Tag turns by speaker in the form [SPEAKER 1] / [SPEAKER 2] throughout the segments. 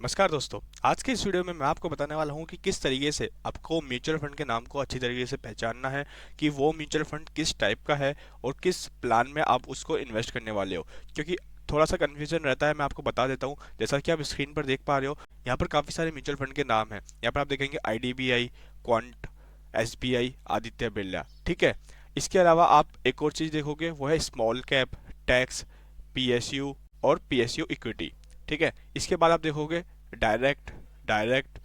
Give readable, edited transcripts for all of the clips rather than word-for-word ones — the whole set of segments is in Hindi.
[SPEAKER 1] नमस्कार दोस्तों। आज के इस वीडियो में मैं आपको बताने वाला हूं कि किस तरीके से आपको म्यूचुअल फंड के नाम को अच्छी तरीके से पहचानना है कि वो म्यूचुअल फंड किस टाइप का है और किस प्लान में आप उसको इन्वेस्ट करने वाले हो। क्योंकि थोड़ा सा कन्फ्यूजन रहता है, मैं आपको बता देता हूं। जैसा कि आप स्क्रीन पर देख पा रहे हो, यहाँ पर काफ़ी सारे म्यूचुअल फंड के नाम हैं। यहाँ पर आप देखेंगे IDBI, quant, SBI, Aditya Birla. ठीक है। इसके अलावा आप एक और चीज़ देखोगे, वो है स्मॉल कैप, टैक्स, PSU और PSU इक्विटी। ठीक है। इसके बाद आप देखोगे डायरेक्ट, डायरेक्ट,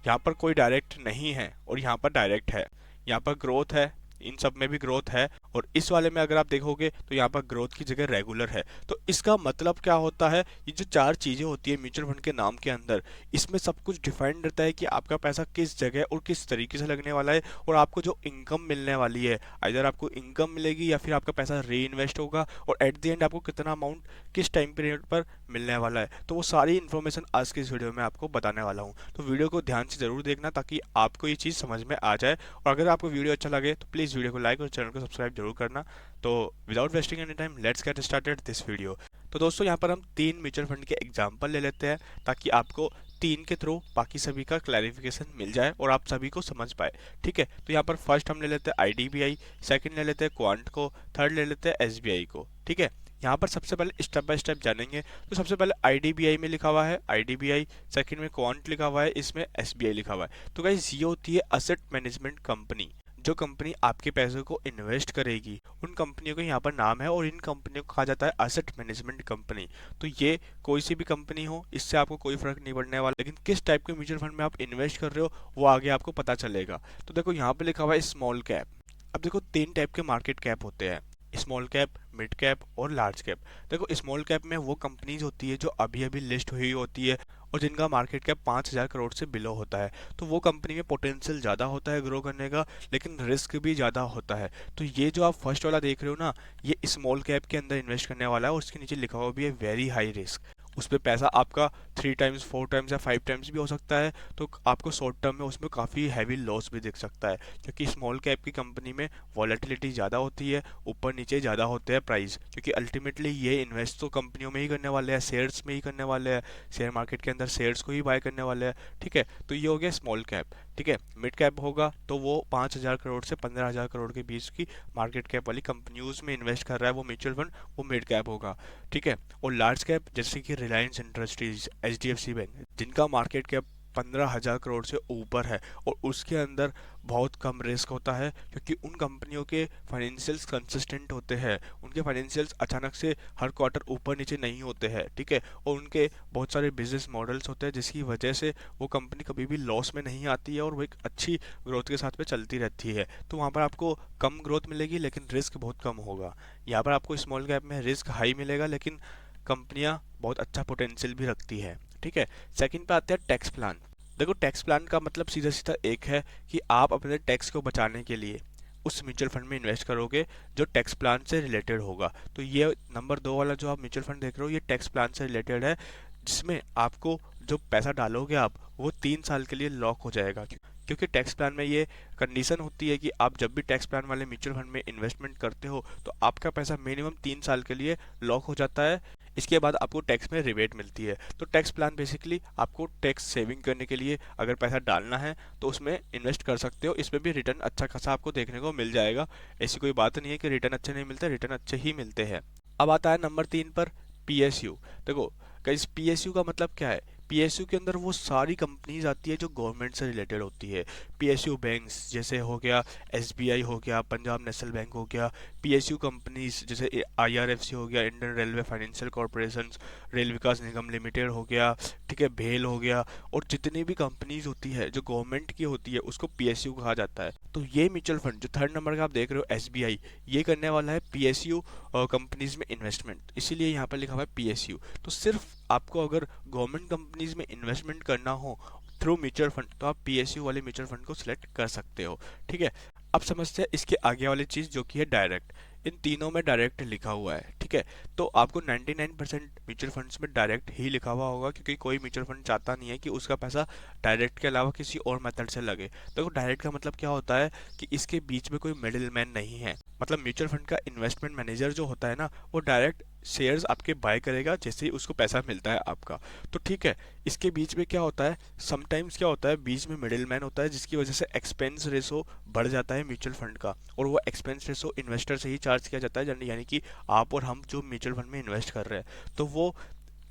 [SPEAKER 1] यहाँ पर कोई डायरेक्ट नहीं है और यहाँ पर डायरेक्ट है। यहाँ पर ग्रोथ है, इन सब में भी ग्रोथ है, और इस वाले में अगर आप देखोगे तो यहाँ पर ग्रोथ की जगह रेगुलर है। तो इसका मतलब क्या होता है, ये जो चार चीजें होती है म्यूचुअल फंड के नाम के अंदर, इसमें सब कुछ डिफाइंड रहता है कि आपका पैसा किस जगह और किस तरीके से लगने वाला है, और आपको जो इनकम मिलने वाली है, इधर आपको इनकम मिलेगी या फिर आपका पैसा री इन्वेस्ट होगा, और एट द एंड आपको कितना अमाउंट किस टाइम पीरियड पर मिलने वाला है। तो वो सारी इन्फॉर्मेशन आज की इस वीडियो में आपको बताने वाला हूँ। तो वीडियो को ध्यान से जरूर देखना ताकि आपको ये चीज़ समझ में आ जाए, और अगर आपको वीडियो अच्छा लगे तो प्लीज़ वीडियो को लाइक और चैनल को सब्सक्राइब जरूर करना। तो without wasting any time, let's get started this video. तो दोस्तों, यहाँ पर हम 3 म्यूचुअल फंड के एग्जाम्पल ले लेते हैं ताकि आपको 3 के थ्रू बाकी सभी का क्लैरिफिकेशन मिल जाए और आप सभी को समझ पाए। ठीक है। तो यहाँ पर फर्स्ट हम ले लेते हैं IDBI, सेकंड ले लेते हैं क्वांट को, थर्ड ले लेते हैं SBI को। ठीक है। यहाँ पर सबसे पहले स्टेप बाय स्टेप जानेंगे। तो सबसे पहले IDBI में लिखा हुआ है IDBI, सेकंड में क्वांट लिखा हुआ है, इसमें SBI लिखा हुआ है। तो गाइस, ये होती है असेट मैनेजमेंट कंपनी। जो कंपनी आपके पैसों को इन्वेस्ट करेगी, उन कंपनियों का यहाँ पर नाम है, और इन कंपनियों को कहा जाता है असेट मैनेजमेंट कंपनी। तो ये कोई सी भी कंपनी हो, इससे आपको कोई फर्क नहीं पड़ने वाला, लेकिन किस टाइप के म्यूचुअल फंड में आप इन्वेस्ट कर रहे हो वो आगे आपको पता चलेगा। तो देखो, यहाँ पे लिखा हुआ है स्मॉल कैप। अब देखो, 3 टाइप के मार्केट कैप होते हैं, स्मॉल कैप, मिड कैप और लार्ज कैप। देखो, स्मॉल कैप में वो कंपनीज होती है जो अभी अभी लिस्ट हुई होती है और जिनका मार्केट कैप 5,000 करोड़ से बिलो होता है। तो वो कंपनी में पोटेंशियल ज़्यादा होता है ग्रो करने का, लेकिन रिस्क भी ज़्यादा होता है। तो ये जो आप फर्स्ट वाला देख रहे हो ना, ये स्मॉल कैप के अंदर इन्वेस्ट करने वाला है, और उसके नीचे लिखा हुआ भी है वेरी हाई रिस्क। उस पर पैसा आपका 3 टाइम्स, 4 टाइम्स या 5 टाइम्स भी हो सकता है। तो आपको शॉर्ट टर्म में उसमें काफ़ी हैवी लॉस भी दिख सकता है, क्योंकि स्मॉल कैप की कंपनी में वॉलेटिलिटी ज़्यादा होती है, ऊपर नीचे ज़्यादा होते हैं प्राइस, क्योंकि अल्टीमेटली ये इन्वेस्ट तो कंपनियों में ही करने वाले हैं, शेयर्स में ही करने वाले हैं, शेयर मार्केट के अंदर शेयर्स को ही बाय करने वाले हैं। ठीक है। तो ये हो गया स्मॉल कैप। ठीक है। मिड कैप होगा तो वो 5,000 करोड़ से 15,000 करोड़ के बीच की मार्केट कैप वाली कंपनियों में इन्वेस्ट कर रहा है वो म्यूचुअल फंड, वो मिड कैप होगा। ठीक है। और लार्ज कैप जैसे कि रिलायंस इंडस्ट्रीज, HDFC बैंक, जिनका मार्केट कैप 15,000 करोड़ से ऊपर है, और उसके अंदर बहुत कम रिस्क होता है, क्योंकि उन कंपनियों के फाइनेंशियल्स कंसिस्टेंट होते हैं, उनके फाइनेंशियल्स अचानक से हर क्वार्टर ऊपर नीचे नहीं होते हैं। ठीक है। और उनके बहुत सारे बिजनेस मॉडल्स होते हैं जिसकी वजह से वो कंपनी कभी भी लॉस में नहीं आती है, और वो एक अच्छी ग्रोथ के साथ में चलती रहती है। तो वहाँ पर आपको कम ग्रोथ मिलेगी लेकिन रिस्क बहुत कम होगा। यहाँ पर आपको स्मॉल कैप में रिस्क हाई मिलेगा, लेकिन कंपनियां बहुत अच्छा पोटेंशियल भी रखती है। ठीक है। सेकंड पे आते हैं टैक्स प्लान। देखो, टैक्स प्लान का मतलब सीधा सीधा एक है कि आप अपने टैक्स को बचाने के लिए उस म्यूचुअल फंड में इन्वेस्ट करोगे जो टैक्स प्लान से रिलेटेड होगा। तो ये नंबर 2 वाला जो आप म्यूचुअल फंड देख रहे हो, ये टैक्स प्लान से रिलेटेड है, जिसमें आपको जो पैसा डालोगे आप, वो 3 साल के लिए लॉक हो जाएगा। क्योंकि टैक्स प्लान में ये कंडीशन होती है कि आप जब भी टैक्स प्लान वाले म्यूचुअल फंड में इन्वेस्टमेंट करते हो तो आपका पैसा मिनिमम 3 साल के लिए लॉक हो जाता है। इसके बाद आपको टैक्स में रिबेट मिलती है। तो टैक्स प्लान बेसिकली आपको टैक्स सेविंग करने के लिए अगर पैसा डालना है तो उसमें इन्वेस्ट कर सकते हो। इसमें भी रिटर्न अच्छा खासा आपको देखने को मिल जाएगा। ऐसी कोई बात नहीं है कि रिटर्न अच्छे नहीं मिलते, रिटर्न अच्छे ही मिलते हैं। अब आता है नंबर 3 पर, PSU। देखो गाइस, PSU का मतलब क्या है? PSU के अंदर वो सारी कंपनीज आती है जो गवर्नमेंट से रिलेटेड होती है। PSU बैंक्स जैसे हो गया, SBI हो गया, पंजाब नेशनल बैंक हो गया। PSU कंपनीज जैसे IRFC हो गया, Indian railway financial corporation, Rail Vikas Nigam limited हो गया। ठीक है, भेल हो गया, और जितनी भी कंपनीज होती है जो गवर्नमेंट की होती है उसको PSU कहा जाता है। तो ये म्यूचुअल फंड जो थर्ड नंबर का आप देख रहे हो, SBI, ये करने वाला है PSU कंपनीज में इन्वेस्टमेंट, इसीलिए यहाँ पर लिखा हुआ है PSU। तो सिर्फ आपको अगर गवर्नमेंट कंपनीज में इन्वेस्टमेंट करना हो थ्रू म्यूचुअल फंड, तो आप PSU वाले म्यूचुअल फंड को सिलेक्ट कर सकते हो। ठीक है। अब समझते हैं इसके आगे वाली चीज जो कि है डायरेक्ट। इन तीनों में डायरेक्ट लिखा हुआ है। ठीक है। तो आपको 99% म्यूचुअल फंड्स में डायरेक्ट ही लिखा हुआ होगा, क्योंकि कोई म्यूचुअल फंड चाहता नहीं है कि उसका पैसा डायरेक्ट के अलावा किसी और मेथड से लगे। देखो, डायरेक्ट का मतलब क्या होता है कि इसके बीच में कोई मिडिल मैन नहीं है। मतलब म्यूचुअल फंड का इन्वेस्टमेंट मैनेजर जो होता है ना, वो डायरेक्ट शेयर्स आपके बाय करेगा जैसे ही उसको पैसा मिलता है आपका। तो ठीक है, इसके बीच में क्या होता है, समटाइम्स क्या होता है, बीच में मिडिल मैन होता है जिसकी वजह से एक्सपेंस रेशो बढ़ जाता है म्यूचुअल फंड का, और वो एक्सपेंस रेशो इन्वेस्टर से ही चार्ज किया जाता है, यानी कि आप और हम जो म्यूचुअल फंड में इन्वेस्ट कर रहे हैं। तो वो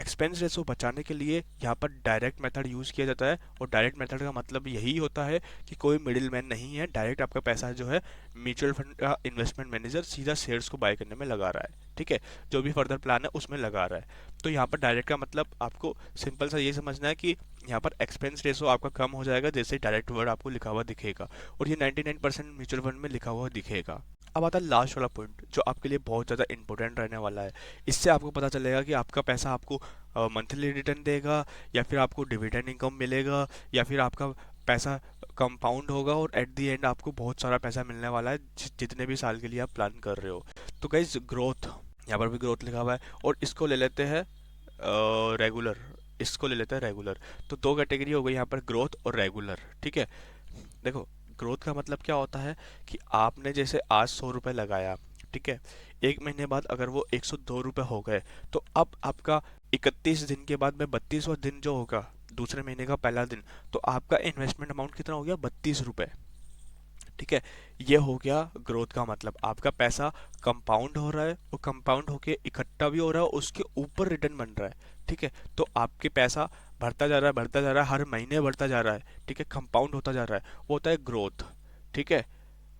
[SPEAKER 1] एक्सपेंस रेशो बचाने के लिए यहाँ पर डायरेक्ट मेथड यूज़ किया जाता है, और डायरेक्ट मेथड का मतलब यही होता है कि कोई मिडिल मैन नहीं है, डायरेक्ट आपका पैसा जो है म्यूचुअल फंड का इन्वेस्टमेंट मैनेजर सीधा शेयर्स को बाय करने में लगा रहा है। ठीक है, जो भी फर्दर प्लान है उसमें लगा रहा है। तो यहाँ पर डायरेक्ट का मतलब आपको सिंपल सा ये समझना है कि यहाँ पर एक्सपेंस रेशो आपका कम हो जाएगा जैसे डायरेक्ट वर्ड आपको लिखा हुआ दिखेगा, और ये 99% म्यूचुअल फंड में लिखा हुआ दिखेगा। अब आता है लास्ट वाला पॉइंट जो आपके लिए बहुत ज़्यादा इंपॉर्टेंट रहने वाला है। इससे आपको पता चलेगा कि आपका पैसा आपको मंथली रिटर्न देगा, या फिर आपको डिविडेंड इनकम मिलेगा, या फिर आपका पैसा कंपाउंड होगा, और एट द एंड आपको बहुत सारा पैसा मिलने वाला है जितने भी साल के लिए आप प्लान कर रहे हो। तो गाइस ग्रोथ, यहाँ पर भी ग्रोथ लिखा हुआ है, और इसको ले लेते हैं रेगुलर, इसको ले लेते हैं रेगुलर। तो दो कैटेगरी हो गई यहाँ पर, ग्रोथ और रेगुलर। ठीक है, देखो ग्रोथ का मतलब क्या होता है कि आपने जैसे आज 100 रुपये लगाया, ठीक है, एक महीने बाद अगर वो 102 रुपये हो गए, तो अब आपका 31 दिन के बाद में 32वां दिन जो होगा, दूसरे महीने का पहला दिन, तो आपका इन्वेस्टमेंट अमाउंट कितना हो गया, 32 रुपये। ठीक है, ये हो गया ग्रोथ का मतलब, आपका पैसा कंपाउंड हो रहा है, और कंपाउंड होके इकट्ठा भी हो रहा है, उसके ऊपर रिटर्न बन रहा है। ठीक है, तो आपके पैसा बढ़ता जा रहा है, बढ़ता जा रहा है, हर महीने बढ़ता जा रहा है। ठीक है, कंपाउंड होता जा रहा है, वो होता है ग्रोथ। ठीक है,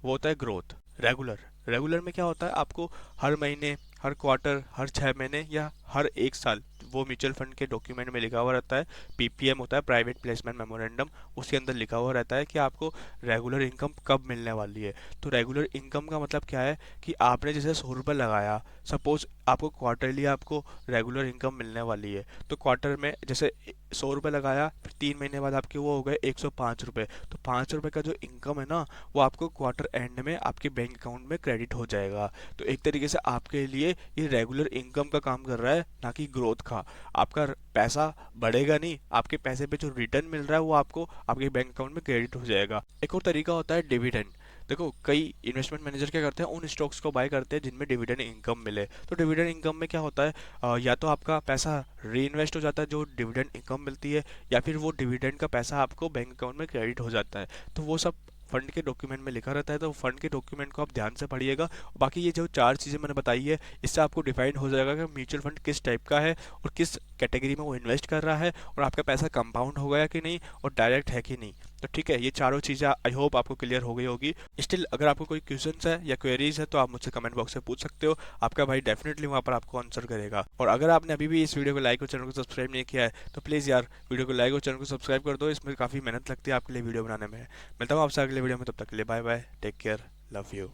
[SPEAKER 1] वो होता है ग्रोथ। रेगुलर, रेगुलर में क्या होता है, आपको हर महीने, हर क्वार्टर, हर 6 महीने या हर एक साल, वो म्यूचुअल फंड के डॉक्यूमेंट में लिखा हुआ रहता है, पीपीएम होता है, प्राइवेट प्लेसमेंट मेमोरेंडम, उसके अंदर लिखा हुआ रहता है कि आपको रेगुलर इनकम कब मिलने वाली है। तो रेगुलर इनकम का मतलब क्या है कि आपने जैसे 100 रुपये लगाया, सपोज आपको क्वार्टरली आपको रेगुलर इनकम मिलने वाली है, तो क्वार्टर में जैसे 100 रुपये लगाया, फिर 3 महीने बाद आपके वो हो गए 105 रुपये, तो 5 रुपये का जो इनकम है ना, वो आपको क्वार्टर एंड में आपके बैंक अकाउंट में क्रेडिट हो जाएगा। तो एक तरीके से आपके लिए ये रेगुलर इनकम का काम कर रहा है, ना कि ग्रोथ का। आपका पैसा बढ़ेगा नहीं, आपके पैसे पे जो रिटर्न मिल रहा है वो आपको आपके बैंक अकाउंट में क्रेडिट हो जाएगा। एक और तरीका होता है डिविडेंड। देखो कई इन्वेस्टमेंट मैनेजर क्या करते हैं, उन स्टॉक्स को बाय करते हैं जिनमें डिविडेंड इनकम मिले। तो डिविडेंड इनकम में क्या होता है, या तो आपका पैसा री इन्वेस्ट हो जाता है जो डिविडेंड इनकम मिलती है, या फिर वो डिविडेंड का पैसा आपको बैंक अकाउंट में क्रेडिट हो जाता है। तो वो सब फंड के डॉक्यूमेंट में लिखा रहता है, तो फंड के डॉक्यूमेंट को आप ध्यान से पढ़िएगा। बाकी ये जो चार चीज़ें मैंने बताई है, इससे आपको डिफाइन हो जाएगा कि म्यूचुअल फंड किस टाइप का है, और किस कैटेगरी में वो इन्वेस्ट कर रहा है, और आपका पैसा कंपाउंड हो गया कि नहीं, और डायरेक्ट है कि नहीं। तो ठीक है, ये चारों चीज़ें आई होप आपको क्लियर हो गई होगी। स्टिल अगर आपको कोई क्वेश्चन है या क्वेरीज है तो आप मुझसे कमेंट बॉक्स में पूछ सकते हो, आपका भाई डेफिनेटली वहाँ पर आपको आंसर करेगा। और अगर आपने अभी भी इस वीडियो को लाइक और चैनल को सब्सक्राइब नहीं किया है तो प्लीज़ यार वीडियो को लाइक और चैनल को सब्सक्राइब कर दो, इसमें काफ़ी मेहनत लगती है आपके लिए वीडियो बनाने में। मिलता हूँ आपसे अगले वीडियो में, तब तक के लिए bye bye, take care, love you.